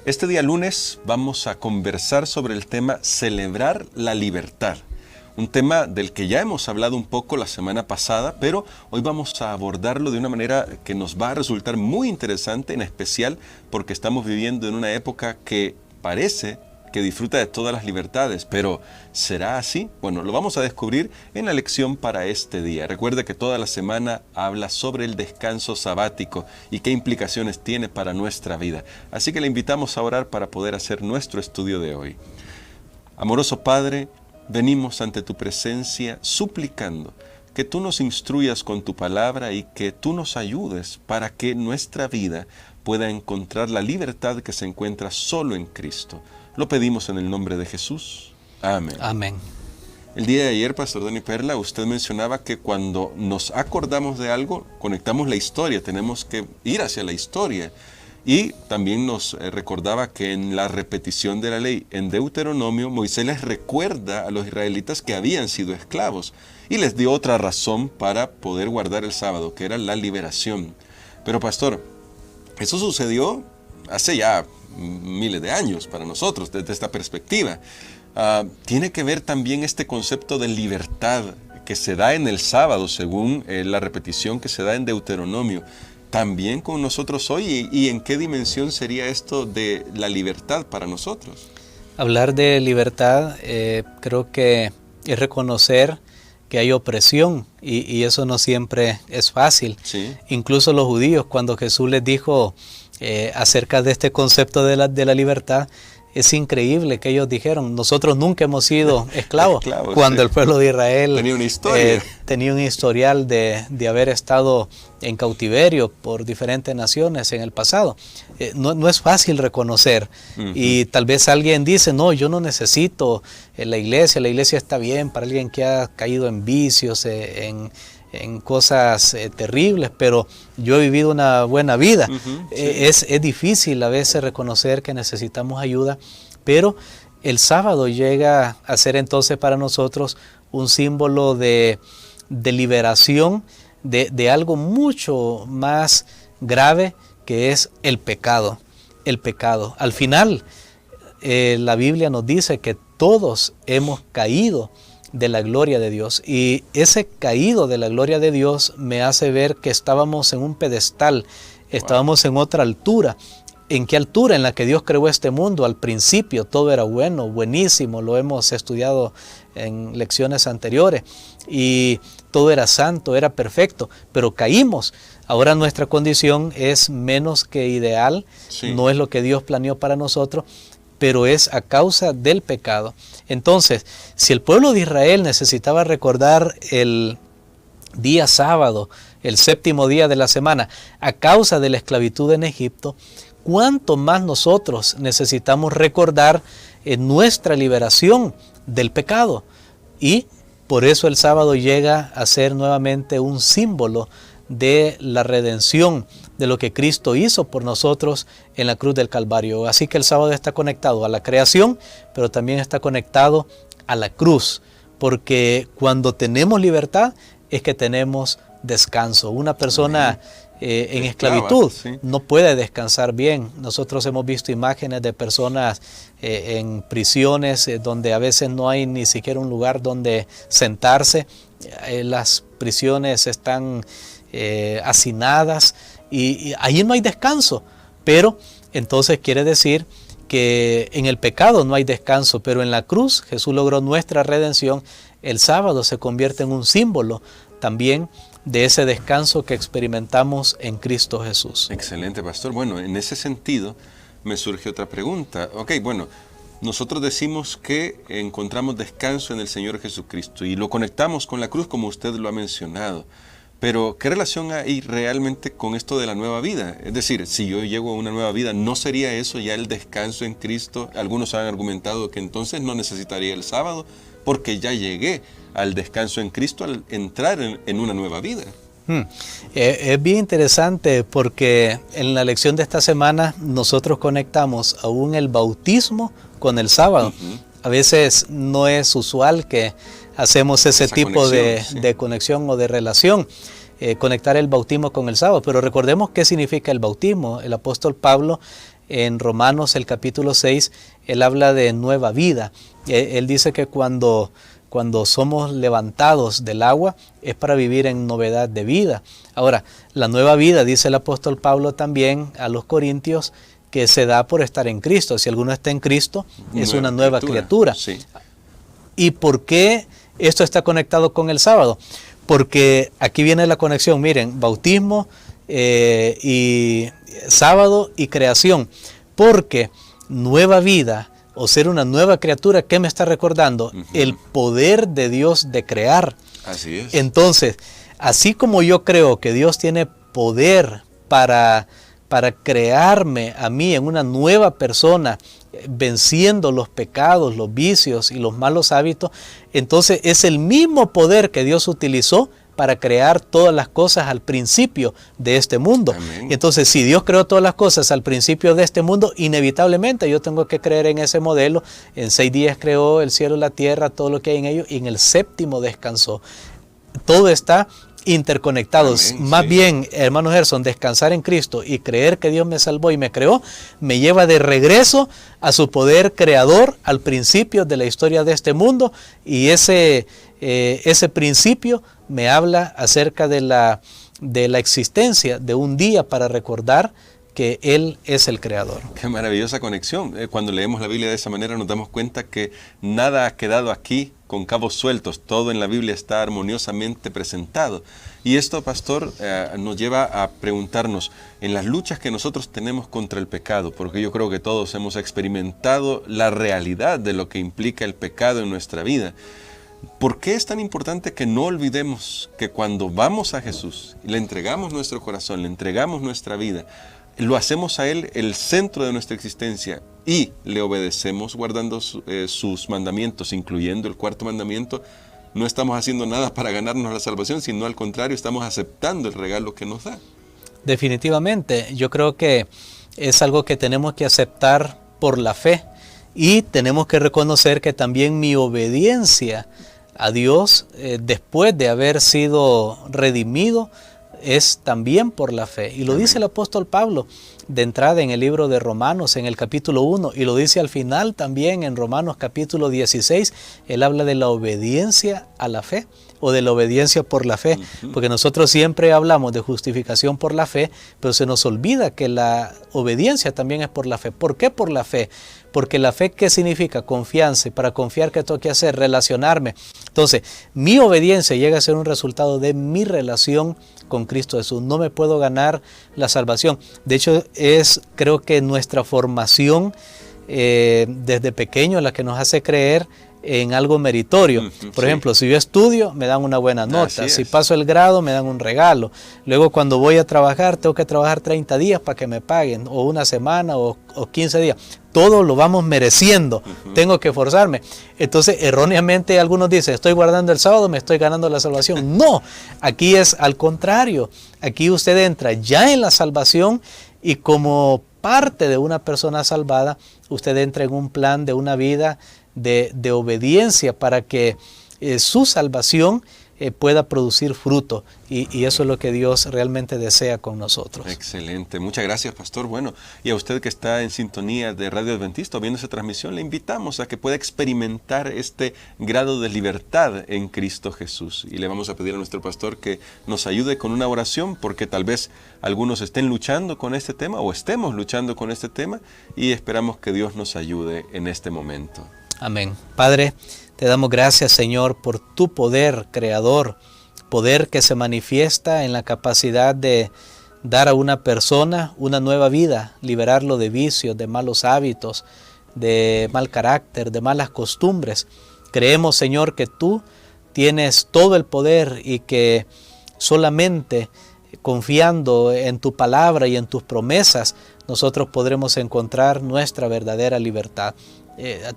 Este día lunes vamos a conversar sobre el tema celebrar la libertad. Un tema del que ya hemos hablado un poco la semana pasada, pero hoy vamos a abordarlo de una manera que nos va a resultar muy interesante, en especial porque estamos viviendo en una época que parece que disfruta de todas las libertades, pero ¿será así? Bueno, lo vamos a descubrir en la lección para este día. Recuerde que toda la semana habla sobre el descanso sabático y qué implicaciones tiene para nuestra vida. Así que le invitamos a orar para poder hacer nuestro estudio de hoy. Amoroso Padre, venimos ante tu presencia suplicando que tú nos instruyas con tu palabra y que tú nos ayudes para que nuestra vida pueda encontrar la libertad que se encuentra solo en Cristo. Lo pedimos en el nombre de Jesús. Amén. Amén. El día de ayer, Pastor Donny Perla, usted mencionaba que cuando nos acordamos de algo, conectamos la historia, tenemos que ir hacia la historia. Y también nos recordaba que en la repetición de la ley, en Deuteronomio, Moisés les recuerda a los israelitas que habían sido esclavos y les dio otra razón para poder guardar el sábado, que era la liberación. Pero Pastor, eso sucedió hace ya miles de años para nosotros, desde esta perspectiva. Tiene que ver también este concepto de libertad que se da en el sábado, según la repetición que se da en Deuteronomio, también con nosotros hoy, y en qué dimensión sería esto de la libertad para nosotros. Hablar de libertad creo que es reconocer que hay opresión y eso no siempre es fácil. Sí. Incluso los judíos, cuando Jesús les dijo acerca de este concepto de la libertad, es increíble que ellos dijeron, nosotros nunca hemos sido esclavos, cuando el pueblo de Israel tenía una historia. Tenía un historial de haber estado en cautiverio por diferentes naciones en el pasado. No es fácil reconocer. Y tal vez alguien dice, no, yo no necesito la iglesia está bien para alguien que ha caído en vicios, en cosas terribles, pero yo he vivido una buena vida. Sí. Es difícil a veces reconocer que necesitamos ayuda, pero el sábado llega a ser entonces para nosotros un símbolo de liberación de algo mucho más grave, que es el pecado. El pecado. Al final, la Biblia nos dice que todos hemos caído de la gloria de Dios, y ese caído de la gloria de Dios me hace ver que estábamos en un pedestal, estábamos en otra altura. ¿En qué altura? En la que Dios creó este mundo. Al principio todo era bueno, buenísimo, lo hemos estudiado en lecciones anteriores, y todo era santo, era perfecto, pero caímos. Ahora nuestra condición es menos que ideal, sí. No es lo que Dios planeó para nosotros, pero es a causa del pecado. Entonces, si el pueblo de Israel necesitaba recordar el día sábado, el séptimo día de la semana, a causa de la esclavitud en Egipto, ¿cuánto más nosotros necesitamos recordar nuestra liberación del pecado? Y por eso el sábado llega a ser nuevamente un símbolo de la redención, de lo que Cristo hizo por nosotros en la cruz del Calvario. Así que el sábado está conectado a la creación, pero también está conectado a la cruz, porque cuando tenemos libertad es que tenemos descanso. Una persona en esclavitud no puede descansar bien. Nosotros hemos visto imágenes de personas en prisiones donde a veces no hay ni siquiera un lugar donde sentarse. Las prisiones están hacinadas y ahí no hay descanso, pero entonces quiere decir que en el pecado no hay descanso, pero en la cruz Jesús logró nuestra redención. El sábado se convierte en un símbolo también de ese descanso que experimentamos en Cristo Jesús. Excelente, Pastor. Bueno, en ese sentido me surge otra pregunta. Bueno, nosotros decimos que encontramos descanso en el Señor Jesucristo y lo conectamos con la cruz, como usted lo ha mencionado. Pero, ¿qué relación hay realmente con esto de la nueva vida? Es decir, si yo llego a una nueva vida, ¿no sería eso ya el descanso en Cristo? Algunos han argumentado que entonces no necesitaría el sábado, porque ya llegué al descanso en Cristo al entrar en una nueva vida. Es bien interesante porque en la lección de esta semana nosotros conectamos aún el bautismo con el sábado. A veces no es usual que hacemos ese tipo de conexión o de relación, conectar el bautismo con el sábado, pero recordemos qué significa el bautismo. El apóstol Pablo en Romanos el capítulo 6, él habla de nueva vida. Él dice que cuando somos levantados del agua es para vivir en novedad de vida. Ahora, la nueva vida, dice el apóstol Pablo también a los Corintios, que se da por estar en Cristo. Si alguno está en Cristo, es una nueva criatura. Sí. ¿Y por qué esto está conectado con el sábado? Porque aquí viene la conexión, miren, bautismo y sábado y creación. Porque nueva vida o ser una nueva criatura, ¿qué me está recordando? El poder de Dios de crear. Así es. Entonces, así como yo creo que Dios tiene poder para crearme a mí en una nueva persona, venciendo los pecados, los vicios y los malos hábitos, entonces es el mismo poder que Dios utilizó para crear todas las cosas al principio de este mundo. Amén. Entonces, si Dios creó todas las cosas al principio de este mundo, inevitablemente yo tengo que creer en ese modelo. En 6 días creó el cielo y la tierra, todo lo que hay en ellos, y en el séptimo descansó. Todo está interconectado. Amén, Más sí. bien, hermano Gerson, descansar en Cristo y creer que Dios me salvó y me creó, me lleva de regreso a su poder creador al principio de la historia de este mundo, y ese principio me habla acerca de la existencia de un día para recordar que Él es el creador. Qué maravillosa conexión. Cuando leemos la Biblia de esa manera nos damos cuenta que nada ha quedado aquí con cabos sueltos. Todo en la Biblia está armoniosamente presentado. Y esto, pastor, nos lleva a preguntarnos en las luchas que nosotros tenemos contra el pecado, porque yo creo que todos hemos experimentado la realidad de lo que implica el pecado en nuestra vida. ¿Por qué es tan importante que no olvidemos que cuando vamos a Jesús y le entregamos nuestro corazón, le entregamos nuestra vida, lo hacemos a Él el centro de nuestra existencia y le obedecemos guardando sus mandamientos, incluyendo el 4º mandamiento? No estamos haciendo nada para ganarnos la salvación, sino al contrario, estamos aceptando el regalo que nos da. Definitivamente, yo creo que es algo que tenemos que aceptar por la fe, y tenemos que reconocer que también mi obediencia a Dios, después de haber sido redimido, es también por la fe. Y lo dice el apóstol Pablo de entrada en el libro de Romanos, en el capítulo 1, y lo dice al final también en Romanos capítulo 16. Él habla de la obediencia a la fe, o de la obediencia por la fe, porque nosotros siempre hablamos de justificación por la fe, pero se nos olvida que la obediencia también es por la fe. ¿Por qué por la fe? Porque la fe, ¿qué significa? Confianza. Y para confiar, ¿qué tengo que hacer? Relacionarme. Entonces, mi obediencia llega a ser un resultado de mi relación con Cristo Jesús. No me puedo ganar la salvación. De hecho, creo que nuestra formación desde pequeño la que nos hace creer en algo meritorio. Por ejemplo, si yo estudio, me dan una buena nota. Si paso el grado, me dan un regalo. Luego, cuando voy a trabajar, tengo que trabajar 30 días para que me paguen, o una semana, o 15 días. Todo lo vamos mereciendo. Tengo que esforzarme. Entonces, erróneamente, algunos dicen, estoy guardando el sábado, me estoy ganando la salvación. No, aquí es al contrario. Aquí usted entra ya en la salvación, y como parte de una persona salvada, usted entra en un plan de una vida de obediencia para que su salvación pueda producir fruto, y eso es lo que Dios realmente desea con nosotros. Excelente, muchas gracias, pastor. Bueno, y a usted que está en sintonía de Radio Adventista viendo esta transmisión, le invitamos a que pueda experimentar este grado de libertad en Cristo Jesús, y le vamos a pedir a nuestro pastor que nos ayude con una oración, porque tal vez algunos estén luchando con este tema o estemos luchando con este tema, y esperamos que Dios nos ayude en este momento. Amén. Padre, te damos gracias, Señor, por tu poder creador, poder que se manifiesta en la capacidad de dar a una persona una nueva vida, liberarlo de vicios, de malos hábitos, de mal carácter, de malas costumbres. Creemos, Señor, que tú tienes todo el poder, y que solamente confiando en tu palabra y en tus promesas, nosotros podremos encontrar nuestra verdadera libertad.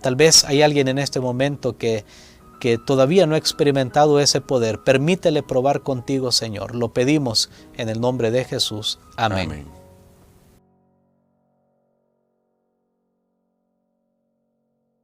Tal vez hay alguien en este momento que todavía no ha experimentado ese poder. Permítele probar contigo, Señor. Lo pedimos en el nombre de Jesús. Amén. Amén.